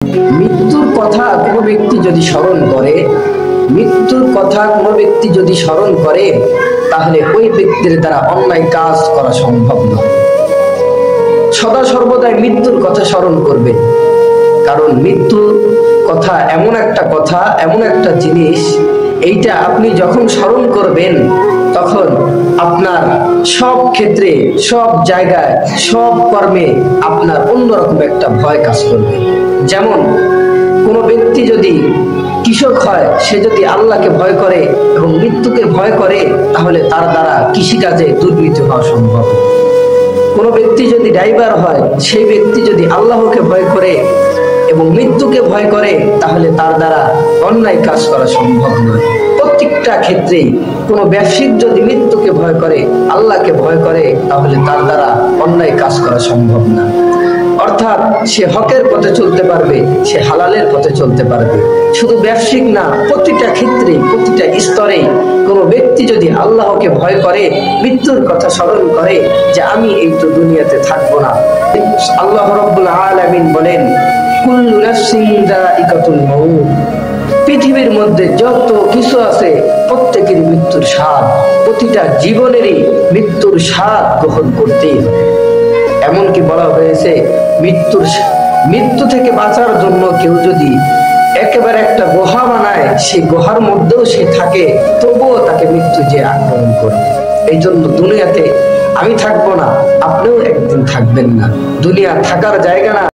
মৃত্যুর কথা কোনো ব্যক্তি যদি স্মরণ করে, মৃত্যুর কথা কোনো ব্যক্তি যদি স্মরণ করে, তাহলে ওই ব্যক্তির দ্বারা অন্যায় কাজ করা সম্ভব নয়। সদা সর্বদাই মৃত্যুর কথা স্মরণ করবে, কারণ মৃত্যুর কথা এমন একটা কথা, এমন একটা জিনিস, এইটা আপনি যখন স্মরণ করবেন তখন আপনার সব ক্ষেত্রে, সব জায়গায়, সব কর্মে আপনার অন্যরকম একটা ভয় কাজ করবে। যেমন কোনো ব্যক্তি যদি কৃষক হয়, সে যদি আল্লাহকে ভয় করে এবং মৃত্যুকে ভয় করে, তাহলে তার দ্বারা কৃষিকাজে দুর্নীতি হওয়া সম্ভব। কোনো ব্যক্তি যদি ড্রাইভার হয়, সেই ব্যক্তি যদি আল্লাহকে ভয় করে এবং মৃত্যুকে ভয় করে, তাহলে তার দ্বারা অন্যায় কাজ করা সম্ভব নয়। প্রত্যেকটা ক্ষেত্রেই কোনো ব্যবসায়িক যদি মৃত্যুকে ভয় করে, আল্লাহকে ভয় করে, তাহলে তার দ্বারা অন্যায় কাজ করা সম্ভব না। অর্থাৎ সে হকের পথে চলতে পারবে, সে হালালের পথে চলতে পারবে। শুধু ব্যবসায়িক না, প্রতিটা ক্ষেত্রে, প্রতিটা স্তরে কোনো ব্যক্তি যদি আল্লাহকে ভয় করে, মৃত্যুর কথা স্মরণ করে যে আমি এই তো দুনিয়াতে থাকবো না। আল্লাহ রাব্বুল আলামিন বলেন, কুল্লু নাফসিন যায়িকাতুল মাউত, পৃথিবীর মধ্যে যত কিছু আছে প্রত্যেকেরই মৃত্যুর স্বাদ, প্রতিটা জীবনেরই মৃত্যুর স্বাদ গ্রহণ করতেই হবে। এমনকি বলা হয়েছে, মৃত্যু থেকে বাঁচার জন্য কেউ যদি একেবারে একটা গুহা বানায়, সেই গুহার মধ্যেও সে থাকে, তবুও তাকে মৃত্যু যে আক্রমণ করবে। এই জন্য দুনিয়াতে আমি থাকবো না, আপনিও একদিন থাকবেন না। দুনিয়া থাকার জায়গা না।